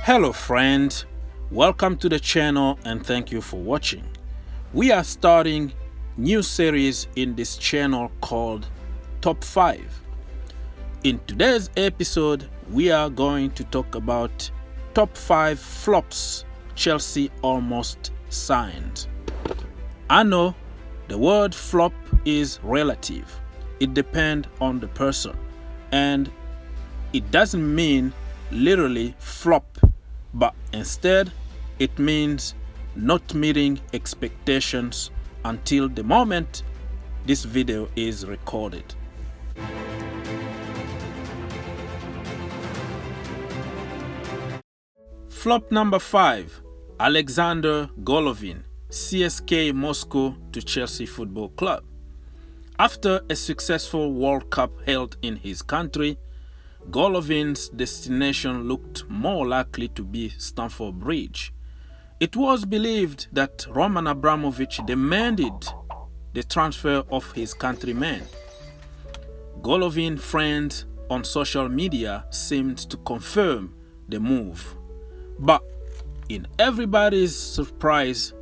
Hello friend, welcome to the channel and thank you for watching. We are starting new series in this channel called Top 5. In today's episode, we are going to talk about Top 5 flops Chelsea almost signed. I know the word flop is relative. It depends on the person and it doesn't mean literally flop, but instead it means not meeting expectations until the moment this video is recorded. Flop number 5, Alexander Golovin, CSKA Moscow to Chelsea Football Club. After a successful World Cup held in his country, Golovin's destination looked more likely to be Stamford Bridge. It was believed that Roman Abramovich demanded the transfer of his countryman. Golovin friends on social media seemed to confirm the move. But in everybody's surprise,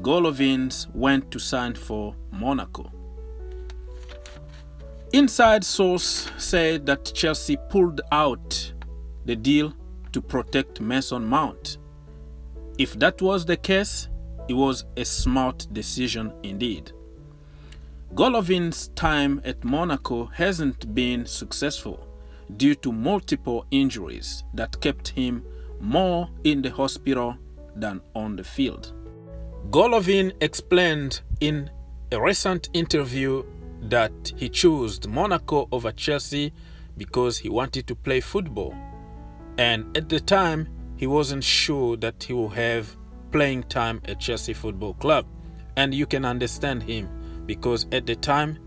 Golovin went to sign for Monaco. Inside source said that Chelsea pulled out the deal to protect Mason Mount. If that was the case, it was a smart decision indeed. Golovin's time at Monaco hasn't been successful due to multiple injuries that kept him more in the hospital than on the field. Golovin explained in a recent interview that he chose Monaco over Chelsea because he wanted to play football, and at the time he wasn't sure that he will have playing time at Chelsea Football Club. And you can understand him because at the time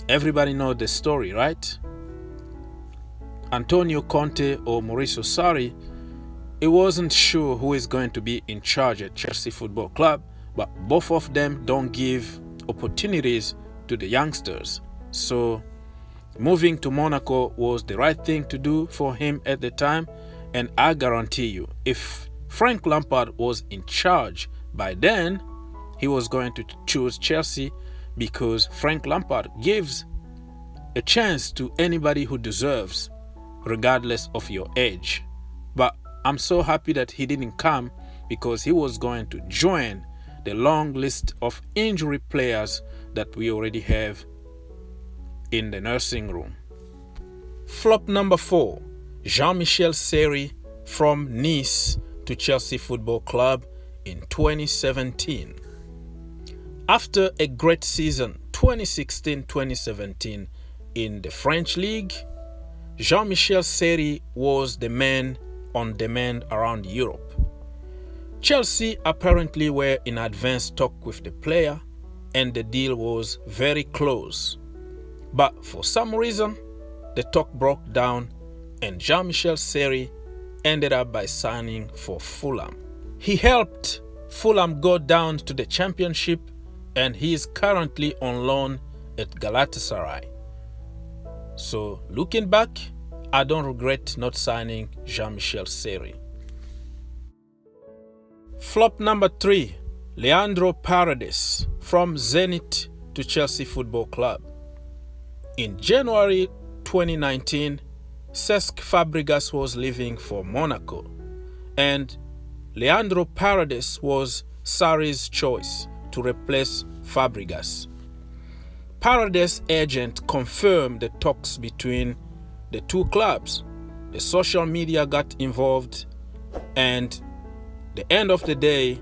everybody knows the story, right? Antonio Conte or Mauricio Sarri, he wasn't sure who is going to be in charge at Chelsea Football Club, but both of them don't give opportunities to the youngsters. So moving to Monaco was the right thing to do for him at the time, and I guarantee you, if Frank Lampard was in charge by then, he was going to choose Chelsea because Frank Lampard gives a chance to anybody who deserves, regardless of your age. But I'm so happy that he didn't come because he was going to join the long list of injury players that we already have in the nursing room. Flop number 4, Jean-Michel Seri from Nice to Chelsea Football Club in 2017. After a great season 2016-2017 in the French League, Jean-Michel Seri was the man on demand around Europe. Chelsea apparently were in advanced talk with the player and the deal was very close. But for some reason, the talk broke down and Jean-Michel Seri ended up by signing for Fulham. He helped Fulham go down to the Championship and he is currently on loan at Galatasaray. So looking back, I don't regret not signing Jean-Michel Seri. Flop number 3, Leandro Paredes from Zenit to Chelsea Football Club. In January 2019, Cesc Fabregas was leaving for Monaco, and Leandro Paredes was Sarri's choice to replace Fabregas. Paredes' agent confirmed the talks between the two clubs. The social media got involved, and the end of the day,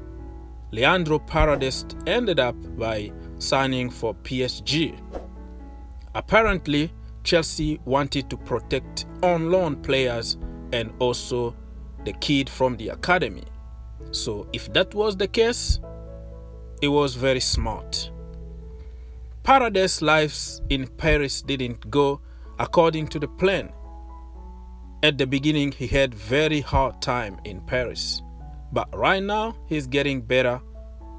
Leandro Paredes ended up by signing for PSG. Apparently, Chelsea wanted to protect on-loan players and also the kid from the academy. So if that was the case, it was very smart. Paredes' life in Paris didn't go according to the plan. At the beginning, he had very hard time in Paris. But right now, he's getting better.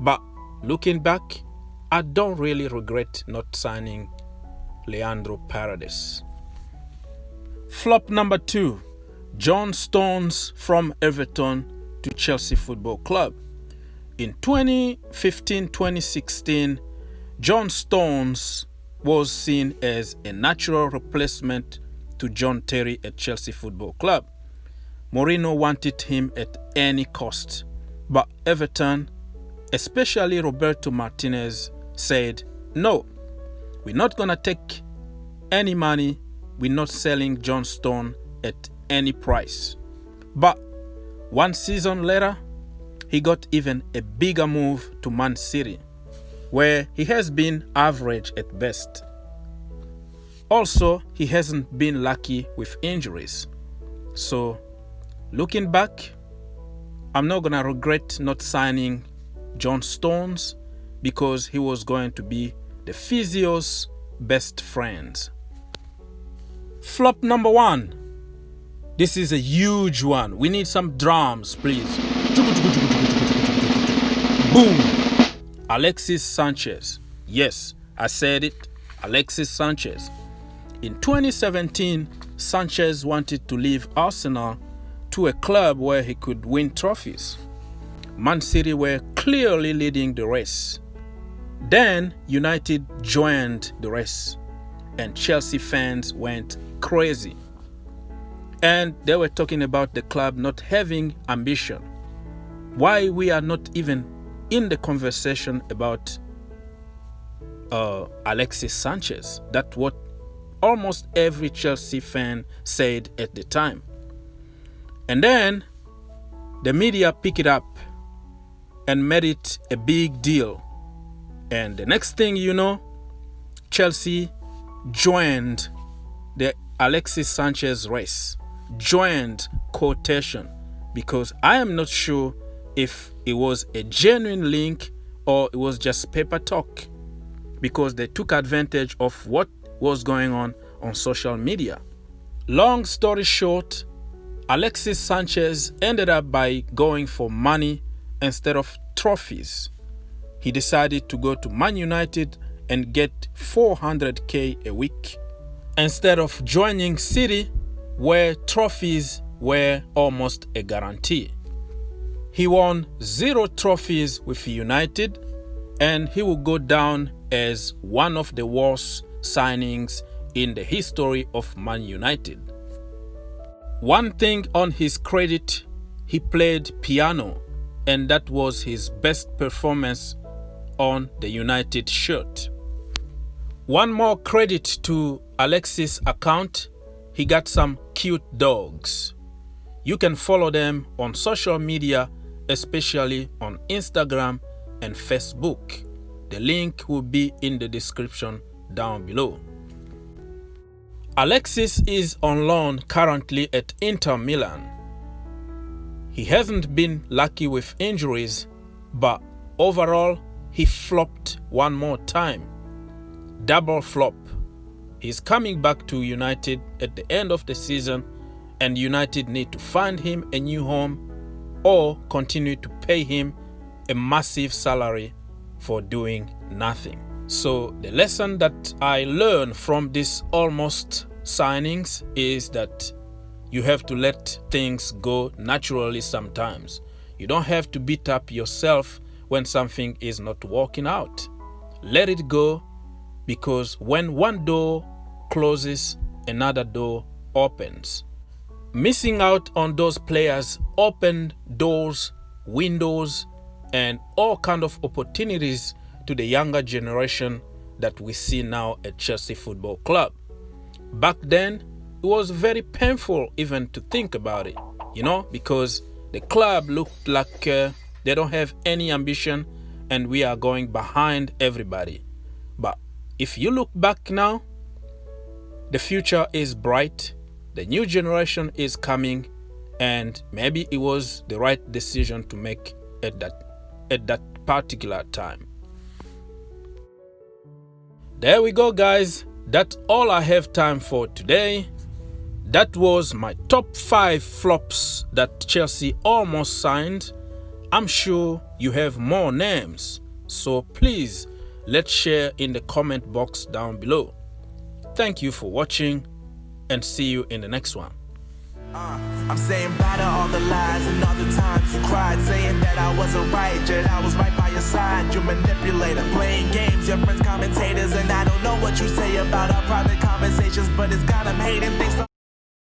But looking back, I don't really regret not signing Leandro Paredes. Flop number 2, John Stones from Everton to Chelsea Football Club. In 2015-2016, John Stones was seen as a natural replacement to John Terry at Chelsea Football Club. Mourinho wanted him at any cost, but Everton, especially Roberto Martinez, said, "No, we're not going to take any money. We're not selling John Stones at any price." But one season later, he got even a bigger move to Man City, where he has been average at best. Also, he hasn't been lucky with injuries. So, looking back, I'm not going to regret not signing John Stones because he was going to be the physio's best friend. Flop number 1. This is a huge one. We need some drums, please. Boom! Alexis Sanchez. Yes, I said it. Alexis Sanchez. In 2017, Sanchez wanted to leave Arsenal to a club where he could win trophies. Man City were clearly leading the race. Then United joined the race, and Chelsea fans went crazy. And they were talking about the club not having ambition. Why we are not even in the conversation about Alexis Sanchez. That's what almost every Chelsea fan said at the time. And then the media picked it up and made it a big deal. And the next thing you know, Chelsea joined the Alexis Sanchez race, joined quotation, because I am not sure if it was a genuine link or it was just paper talk, because they took advantage of what was going on social media. Long story short, Alexis Sanchez ended up by going for money instead of trophies. He decided to go to Man United and get 400k a week instead of joining City, where trophies were almost a guarantee. He won 0 trophies with United, and he will go down as one of the worst signings in the history of Man United. One thing on his credit, he played piano, and that was his best performance on the United shirt. One more credit to Alexis' account, he got some cute dogs. You can follow them on social media, especially on Instagram and Facebook. The link will be in the description down below. Alexis is on loan currently at Inter Milan. He hasn't been lucky with injuries, but overall he flopped one more time. Double flop. He's coming back to United at the end of the season, and United need to find him a new home or continue to pay him a massive salary for doing nothing. So the lesson that I learned from this almost signings is that you have to let things go naturally sometimes. You don't have to beat up yourself when something is not working out. Let it go, because when one door closes, another door opens. Missing out on those players opened doors, windows, and all kind of opportunities to the younger generation that we see now at Chelsea Football Club. Back then, it was very painful even to think about it, because the club looked like they don't have any ambition and we are going behind everybody. But if you look back now, the future is bright, the new generation is coming, and maybe it was the right decision to make at that particular time. There we go, guys. That's all I have time for today. That was my top 5 flops that Chelsea almost signed. I'm sure you have more names, so please let's share in the comment box down below. Thank you for watching, and see you in the next one. I'm saying bye to all the lies and all the times you cried, saying that I wasn't right, yet I was right by your side. You manipulator, playing games, your friends commentators, and I don't know what you say about our private conversations, but it's got them hating. Thanks